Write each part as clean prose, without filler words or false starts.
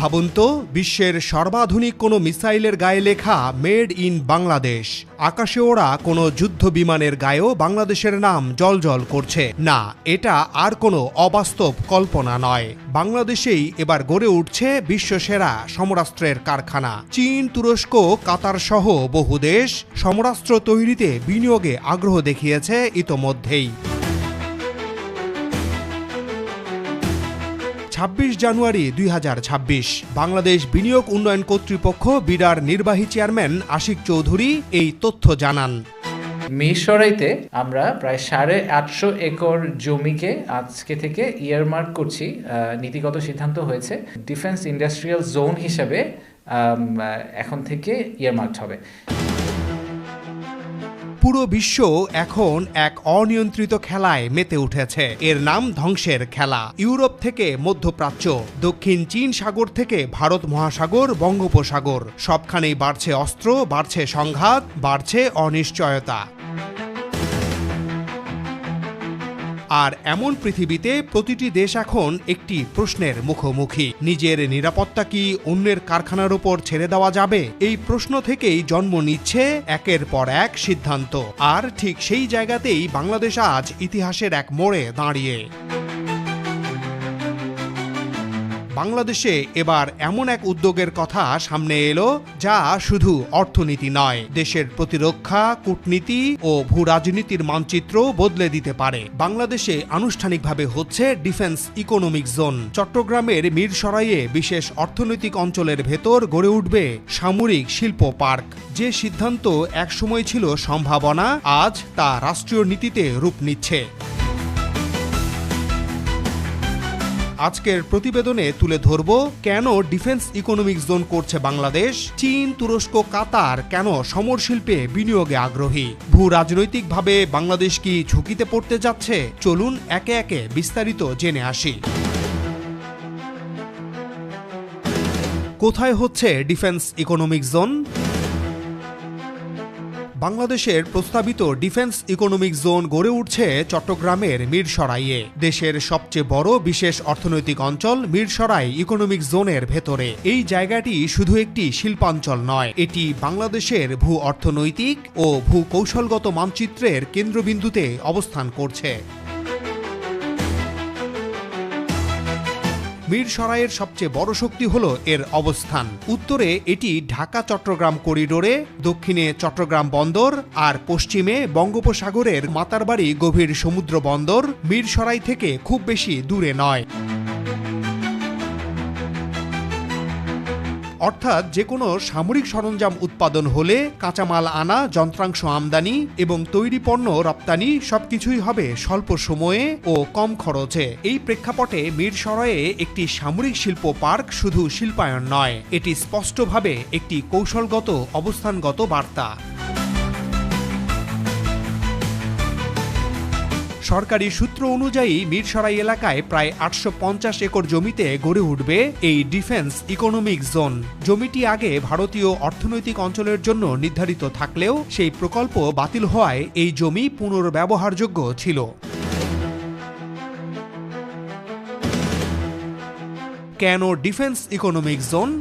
ভাবুন তো, বিশ্বের সর্বাধুনিক কোনো মিসাইলের গায়ে লেখা মেড ইন বাংলাদেশ। আকাশে ওড়া কোনো যুদ্ধ বিমানের গায়েও বাংলাদেশের নাম জ্বলজ্বল করছে। না, এটা আর কোনো অবাস্তব কল্পনা নয়। বাংলাদেশেই এবার গড়ে উঠছে বিশ্বসেরা সমরাস্ত্রের কারখানা। চীন, তুরস্ক, কাতার সহ বহু দেশ সমরাস্ত্র তৈরিতে বিনিয়োগে আগ্রহ দেখিয়েছে ইতোমধ্যেই। ২৬ জানুয়ারি ২০২৬ বাংলাদেশ বিনিয়োগ উন্নয়ন কর্তৃপক্ষ বিডার নির্বাহী চেয়ারম্যান আশিক চৌধুরী এই তথ্য জানান। মিরসরাইতে আমরা প্রায় ৮৫০ একর জমিকে আজকে থেকে ইয়ারমার্ক করছি। নীতিগত সিদ্ধান্ত হয়েছে ডিফেন্স ইন্ডাস্ট্রিয়াল জোন হিসেবে এখন থেকে ইয়ারমার্ক হবে। পুরো বিশ্ব এখন এক অনিয়ন্ত্রিত খেলায় মেতে উঠেছে। এর নাম ধ্বংসের খেলা। ইউরোপ থেকে মধ্যপ্রাচ্য, দক্ষিণ চীন সাগর থেকে ভারত মহাসাগর, বঙ্গোপসাগর, সবখানেই বাড়ছে অস্ত্র, বাড়ছে সংঘাত, বাড়ছে অনিশ্চয়তা। আর এমন পৃথিবীতে প্রতিটি দেশ এখন একটি প্রশ্নের মুখোমুখি। নিজের নিরাপত্তা কি অন্যের কারখানার উপর ছেড়ে দেওয়া যাবে? এই প্রশ্ন থেকেই জন্ম নিচ্ছে একের পর এক সিদ্ধান্ত। আর ঠিক সেই জায়গাতেই বাংলাদেশ আজ ইতিহাসের এক মোড়ে দাঁড়িয়ে। বাংলাদেশে এবার এমন এক উদ্যোগের কথা সামনে এলো যা শুধু অর্থনীতি নয়, দেশের প্রতিরক্ষা, কূটনীতি ও ভূ রাজনীতির মানচিত্র বদলে দিতে পারে। বাংলাদেশে আনুষ্ঠানিকভাবে হচ্ছে ডিফেন্স ইকোনমিক জোন। চট্টগ্রামের মিরসরাইয়ে বিশেষ অর্থনৈতিক অঞ্চলের ভেতর গড়ে উঠবে সামরিক শিল্প পার্ক। যে সিদ্ধান্ত একসময় ছিল সম্ভাবনা, আজ তা রাষ্ট্রীয় নীতিতে রূপ নিচ্ছে। আজকের প্রতিবেদনে তুলে ধরব কেন ডিফেন্স ইকোনমিক জোন করছে বাংলাদেশ, চীন, তুরস্ক, কাতার কেন সমর শিল্পে বিনিয়োগে আগ্রহী, ভূ রাজনৈতিকভাবে বাংলাদেশ কি ঝুঁকিতে পড়তে যাচ্ছে। চলুন একে একে বিস্তারিত জেনে আসি। কোথায় হচ্ছে ডিফেন্স ইকোনমিক জোন? বাংলাদেশের প্রস্তাবিত ডিফেন্স ইকোনমিক জোন গড়ে উঠছে চট্টগ্রামের মিরসরাইয়ে। দেশের সবচেয়ে বড় বিশেষ অর্থনৈতিক অঞ্চল মিরসরাই ইকোনমিক জোনের ভেতরে। এই জায়গাটি শুধু একটি শিল্পাঞ্চল নয়, এটি বাংলাদেশের ভূ অর্থনৈতিক ও ভূ কৌশলগত মানচিত্রের কেন্দ্রবিন্দুতে অবস্থান করছে। মিরসরাইয়ের সবচেয়ে বড় শক্তি হল এর অবস্থান। উত্তরে এটি ঢাকা চট্টগ্রাম করিডোরে, দক্ষিণে চট্টগ্রাম বন্দর আর পশ্চিমে বঙ্গোপসাগরের মাতারবাড়ি গভীর সমুদ্র বন্দর মিরসরাই থেকে খুব বেশি দূরে নয়। অর্থাৎ যে কোনো সামরিক সরঞ্জাম উৎপাদন হলে কাঁচামাল আনা, যন্ত্রাংশ আমদানি এবং তৈরি পণ্য রপ্তানি সবকিছুই হবে স্বল্প সময়ে ও কম খরচে। এই প্রেক্ষাপটে মিরসরাইয়ে একটি সামরিক শিল্প পার্ক শুধু শিল্পায়ন নয়, এটি স্পষ্টভাবে একটি কৌশলগত অবস্থানগত বার্তা। সরকারি সূত্র অনুযায়ী মিরসরাই এলাকায় প্রায় ৮৫০ একর জমিতে গড়ে উঠবে এই ডিফেন্স ইকোনমিক জোন। জমিটি আগে ভারতীয় অর্থনৈতিক অঞ্চলের জন্য নির্ধারিত থাকলেও সেই প্রকল্প বাতিল হওয়ায় এই জমি পুনর্ব্যবহারযোগ্য ছিল। কেন ডিফেন্স ইকোনমিক জোন?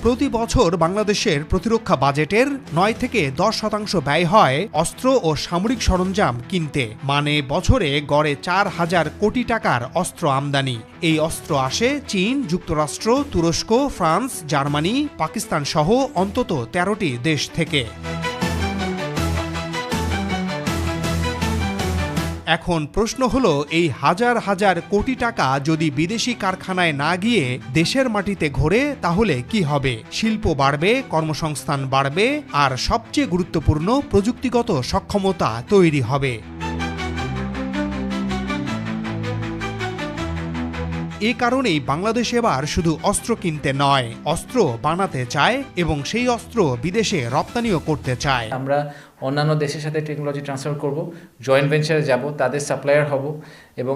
প্রতি বছর বাংলাদেশের প্রতিরক্ষা বাজেটের ৯ থেকে ১০% ব্যয় হয় অস্ত্র ও সামরিক সরঞ্জাম কিনতে। মানে বছরে গড়ে ৪,০০০ কোটি টাকার অস্ত্র আমদানি। এই অস্ত্র আসে চীন, যুক্তরাষ্ট্র, তুরস্ক, ফ্রান্স, জার্মানি, পাকিস্তান সহ অন্তত ১৩টি দেশ থেকে। এখন প্রশ্ন হলো, এই হাজার হাজার কোটি টাকা যদি বিদেশি কারখানায় না গিয়ে দেশের মাটিতে ঘোরে তাহলে কি হবে? শিল্প বাড়বে, কর্মসংস্থান বাড়বে, আর সবচেয়ে গুরুত্বপূর্ণ প্রযুক্তিগত সক্ষমতা তৈরি হবে। এ কারণেই বাংলাদেশ এবার শুধু অস্ত্র কিনতে নয়, অস্ত্র বানাতে চায় এবং সেই অস্ত্র বিদেশে রপ্তানিও করতে চায়। আমরা অন্যান্য দেশের সাথে টেকনোলজি ট্রান্সফার করব, জয়েন্ট ভেঞ্চারে যাব, তাদের সাপ্লায়ার হব এবং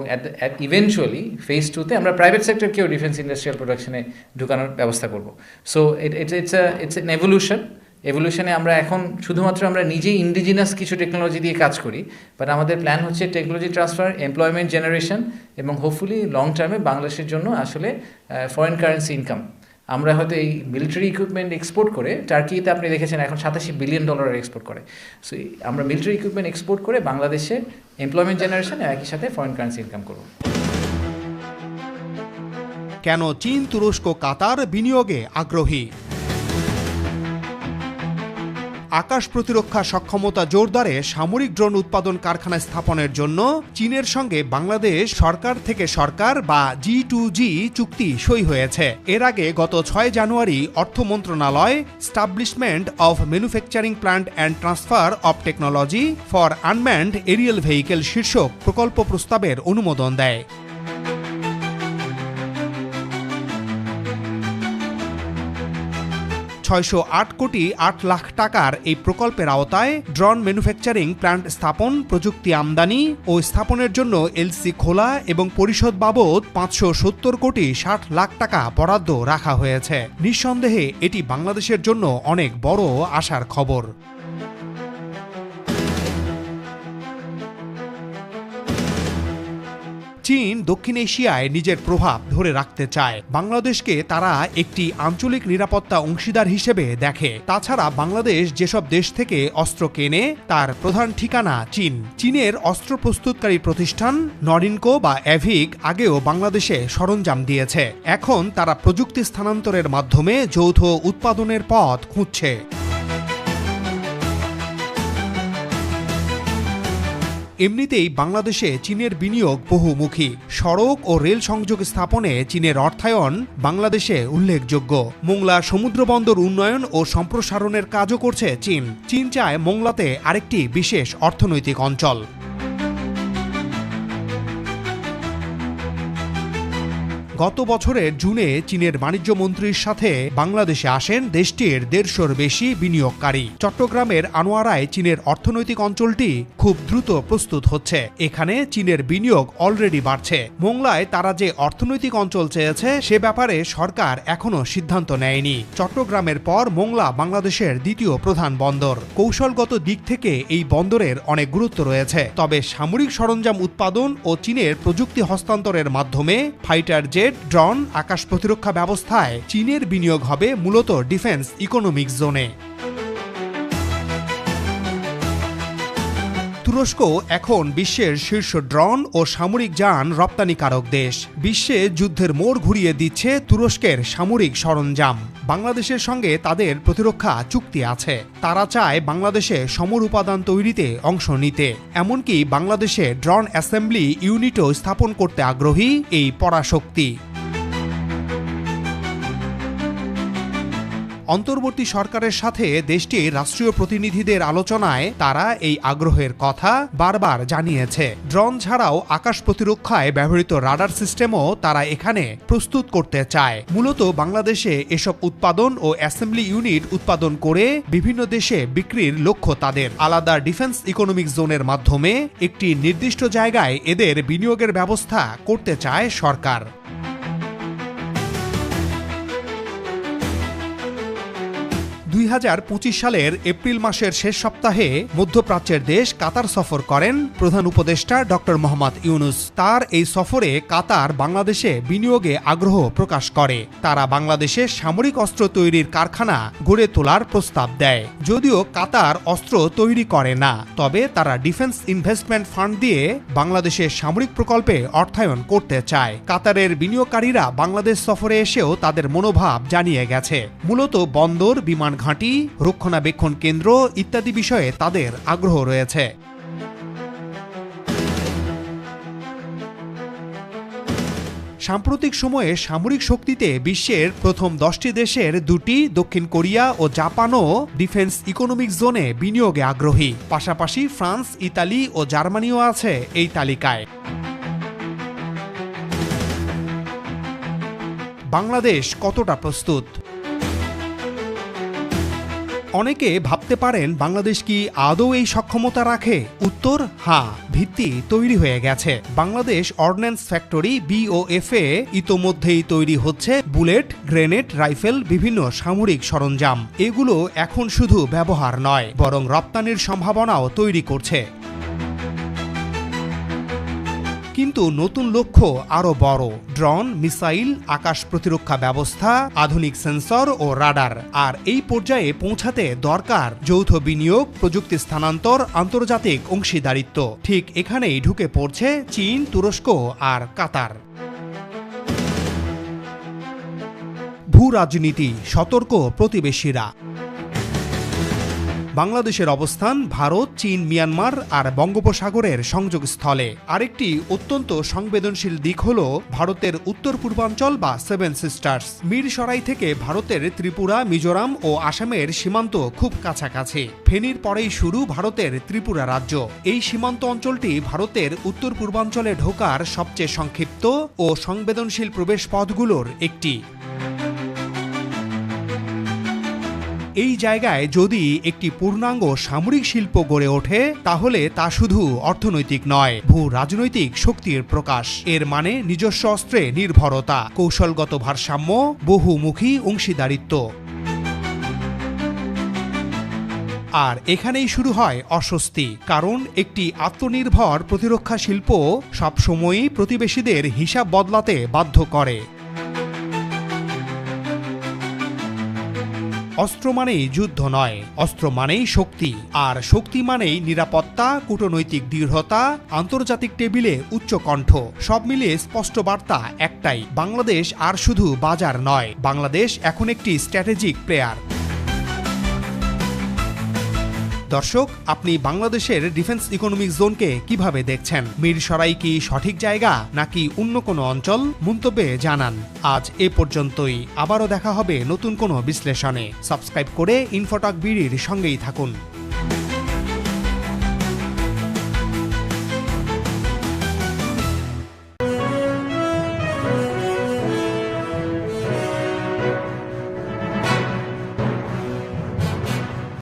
ইভেনচুয়ালি ফেজ 2-তে আমরা প্রাইভেট সেক্টরকেও ডিফেন্স ইন্ডাস্ট্রিয়াল প্রোডাকশনে ঢুকানোর ব্যবস্থা করব। সো ইটস এন এভলিউশন এভলিউশনে আমরা এখন শুধুমাত্র আমরা নিজেই ইন্ডিজিনাস কিছু টেকনোলজি দিয়ে কাজ করি, বাট আমাদের প্ল্যান হচ্ছে টেকনোলজি ট্রান্সফার, এমপ্লয়মেন্ট জেনারেশন এবং হোপফুলি লং টার্মে বাংলাদেশের জন্য আসলে ফরেন কারেন্সি ইনকাম। আমরা হয়তো এই মিলিটারি ইকুইপমেন্ট এক্সপোর্ট করে, টার্কিতে আপনি দেখেছেন এখন $87 বিলিয়ন এক্সপোর্ট করে। সো আমরা মিলিটারি ইকুইপমেন্ট এক্সপোর্ট করে বাংলাদেশে এমপ্লয়মেন্ট জেনারেশন একই সাথে ফরেন কারেন্সি ইনকাম করব। কেন চীন, তুরস্ক, কাতার বিনিয়োগে আগ্রহী? আকাশ প্রতিরক্ষা সক্ষমতা জোরদারে সামরিক ড্রোন উৎপাদন কারখানা স্থাপনের জন্য চীনের সঙ্গে বাংলাদেশ সরকার থেকে সরকার বা G2G চুক্তি সই হয়েছে। এর আগে গত 6 জানুয়ারি অর্থ মন্ত্রণালয় establishment of manufacturing plant and transfer of technology for unmanned Arial vehicle শীর্ষক প্রকল্প প্রস্তাবের অনুমোদন দেয়। $608 কোটি 8 লাখ টাকার এই প্রকল্পের আওতায় ড্রোন ম্যানুফ্যাকচারিং প্ল্যান্ট স্থাপন, প্রযুক্তি আমদানি ও স্থাপনের জন্য এলসি খোলা এবং পরিশোধ বাবদ $570 কোটি 60 লাখ টাকা বরাদ্দ রাখা হয়েছে। নিঃসন্দেহে এটি বাংলাদেশের জন্য অনেক বড় আশার খবর। চীন দক্ষিণ এশিয়ায় নিজের প্রভাব ধরে রাখতে চায়। বাংলাদেশকে তারা একটি আঞ্চলিক নিরাপত্তা অংশীদার হিসেবে দেখে। তাছাড়া বাংলাদেশ যেসব দেশ থেকে অস্ত্র কেনে তার প্রধান ঠিকানা চীন। চীনের অস্ত্র প্রস্তুতকারী প্রতিষ্ঠান নরিনকো বা অ্যাভিক আগেও বাংলাদেশে সরঞ্জাম দিয়েছে। এখন তারা প্রযুক্তি স্থানান্তরের মাধ্যমে যৌথ উৎপাদনের পথ খুঁজছে। এমনিতেই বাংলাদেশে চীনের বিনিয়োগ বহুমুখী। সড়ক ও রেল সংযোগ স্থাপনে চীনের অর্থায়ন বাংলাদেশে উল্লেখযোগ্য। মোংলা সমুদ্রবন্দর উন্নয়ন ও সম্প্রসারণের কাজও করছে চীন। চীন চায় মোংলাতে আরেকটি বিশেষ অর্থনৈতিক অঞ্চল। গত বছরের জুনে চীনের বাণিজ্য মন্ত্রীর সাথে বাংলাদেশে আসেন দেশটির 150-র বেশি বিনিয়োগকারী। চট্টগ্রামের আনোয়ারায় চীনের অর্থনৈতিক অঞ্চলটি খুব দ্রুত প্রস্তুত হচ্ছে। এখানে চীনের বিনিয়োগ অলরেডি বাড়ছে। মোংলায় তারা যে অর্থনৈতিক অঞ্চল চেয়েছে সে ব্যাপারে সরকার এখনো সিদ্ধান্ত নেয়নি। চট্টগ্রামের পর মোংলা বাংলাদেশের দ্বিতীয় প্রধান বন্দর। কৌশলগত দিক থেকে এই বন্দরের অনেক গুরুত্ব রয়েছে। তবে সামরিক সরঞ্জাম উৎপাদন ও চীনের প্রযুক্তি হস্তান্তরের মাধ্যমে ফাইটার জেট, ড্রোন, আকাশ প্রতিরক্ষা ব্যবস্থায় চীনের বিনিয়োগ হবে মূলত ডিফেন্স ইকোনমিক জোনে। তুরস্ক এখন বিশ্বের শীর্ষ ড্রোন ও সামরিক যান রপ্তানিকারক দেশ। বিশ্বে যুদ্ধের মোড় ঘুরিয়ে দিচ্ছে তুরস্কের সামরিক সরঞ্জাম। বাংলাদেশের সঙ্গে তাদের প্রতিরক্ষা চুক্তি আছে। তারা চায় বাংলাদেশে সমর উপাদান তৈরিতে অংশ নিতে। এমনকি বাংলাদেশে ড্রোন অ্যাসেম্বলি ইউনিটও স্থাপন করতে আগ্রহী এই পরাশক্তি। অন্তর্বর্তী সরকারের সাথে দেশটির রাষ্ট্রীয় প্রতিনিধিদের আলোচনায় তারা এই আগ্রহের কথা বারবার জানিয়েছে। ড্রোন ছাড়াও আকাশ প্রতিরক্ষায় ব্যবহৃত রাডার সিস্টেমও তারা এখানে প্রস্তুত করতে চায়। মূলত বাংলাদেশে এসব উৎপাদন ও অ্যাসেম্বলি ইউনিট উৎপাদন করে বিভিন্ন দেশে বিক্রির লক্ষ্য তাদের। আলাদা ডিফেন্স ইকোনমিক জোনের মাধ্যমে একটি নির্দিষ্ট জায়গায় এদের বিনিয়োগের ব্যবস্থা করতে চায় সরকার। 2025 সালের এপ্রিল মাসের শেষ সপ্তাহে মধ্যপ্রাচ্যের দেশ কাতার সফর করেন প্রধান উপদেষ্টা ডক্টর মোহাম্মদ ইউনুস। তার এই সফরে কাতার বাংলাদেশে বিনিয়োগে আগ্রহ প্রকাশ করে। তারা বাংলাদেশে সামরিক অস্ত্র তৈরির কারখানা গড়ে তোলার প্রস্তাব দেয়। যদিও কাতার অস্ত্র তৈরি করে না, তবে তারা ডিফেন্স ইনভেস্টমেন্ট ফান্ড দিয়ে বাংলাদেশের সামরিক প্রকল্পে অর্থায়ন করতে চায়। কাতারের বিনিয়োগকারীরা বাংলাদেশ সফরে এসেও তাদের মনোভাব জানিয়ে গেছে। মূলত বন্দর, বিমান ঘাঁটি, রক্ষণাবেক্ষণ কেন্দ্র ইত্যাদি বিষয়ে তাদের আগ্রহ রয়েছে। সাম্প্রতিক সময়ে সামরিক শক্তিতে বিশ্বের প্রথম 10টি দেশের 2টি, দক্ষিণ কোরিয়া ও জাপানও ডিফেন্স ইকোনমিক জোনে বিনিয়োগে আগ্রহী। পাশাপাশি ফ্রান্স, ইতালি ও জার্মানিও আছে এই তালিকায়। বাংলাদেশ কতটা প্রস্তুত? অনেকে ভাবতে পারেন বাংলাদেশ কি আদৌ এই সক্ষমতা রাখে? উত্তর হ্যাঁ, ভিত্তি তৈরি হয়ে গেছে। বাংলাদেশ অর্ডিন্যান্স ফ্যাক্টরি BOF এ ইতোমধ্যেই তৈরি হচ্ছে বুলেট, গ্রেনেড, রাইফেল, বিভিন্ন সামরিক সরঞ্জাম। এগুলো এখন শুধু ব্যবহার নয়, বরং রপ্তানির সম্ভাবনাও তৈরি করছে। কিন্তু নতুন লক্ষ্য আরও বড়। ড্রোন, মিসাইল, আকাশ প্রতিরক্ষা ব্যবস্থা, আধুনিক সেন্সর ও রাডার। আর এই পর্যায়ে পৌঁছাতে দরকার যৌথ বিনিয়োগ, প্রযুক্তি স্থানান্তর, আন্তর্জাতিক অংশীদারিত্ব। ঠিক এখানেই ঢুকে পড়ছে চীন, তুরস্ক আর কাতার। ভূ রাজনীতি, সতর্ক প্রতিবেশীরা। বাংলাদেশের অবস্থান ভারত, চীন, মিয়ানমার আর বঙ্গোপসাগরের সংযোগস্থলে। আরেকটি অত্যন্ত সংবেদনশীল দিক হল ভারতের উত্তর পূর্বাঞ্চল বা 7 সিস্টার্স। মিরসরাই থেকে ভারতের ত্রিপুরা, মিজোরাম ও আসামের সীমান্ত খুব কাছাকাছি। ফেনীর পরেই শুরু ভারতের ত্রিপুরা রাজ্য। এই সীমান্ত অঞ্চলটি ভারতের উত্তর পূর্বাঞ্চলে ঢোকার সবচেয়ে সংক্ষিপ্ত ও সংবেদনশীল প্রবেশ পথগুলোর একটি। এই জায়গায় যদি একটি পূর্ণাঙ্গ সামরিক শিল্প গড়ে ওঠে, তাহলে তা শুধু অর্থনৈতিক নয়, ভূ রাজনৈতিক শক্তির প্রকাশ। এর মানে নিজস্ব অস্ত্রে নির্ভরতা, কৌশলগত ভারসাম্য, বহুমুখী অংশীদারিত্ব। আর এখানেই শুরু হয় অস্বস্তি, কারণ একটি আত্মনির্ভর প্রতিরক্ষা শিল্প সবসময়ই প্রতিবেশীদের হিসাব বদলাতে বাধ্য করে। অস্ত্র মানেই যুদ্ধ নয়, অস্ত্র মানেই শক্তি, আর শক্তি মানেই নিরাপত্তা, কূটনৈতিক দৃঢ়তা, আন্তর্জাতিক টেবিলে উচ্চ কণ্ঠ। সব মিলিয়ে স্পষ্ট বার্তা একটাই, বাংলাদেশ আর শুধু বাজার নয়, বাংলাদেশ এখন একটি স্ট্র্যাটেজিক প্লেয়ার। দর্শক, আপনি বাংলাদেশের ডিফেন্স ইকোনমিক জোনকে কিভাবে দেখছেন? মিরসরাই কি সঠিক জায়গা নাকি অন্য কোনো অঞ্চল? মন্তব্যে জানান। আজ এ পর্যন্তই, আবারও দেখা হবে নতুন কোনো বিশ্লেষণে। সাবস্ক্রাইব করে ইনফোটক বিডির সঙ্গেই থাকুন।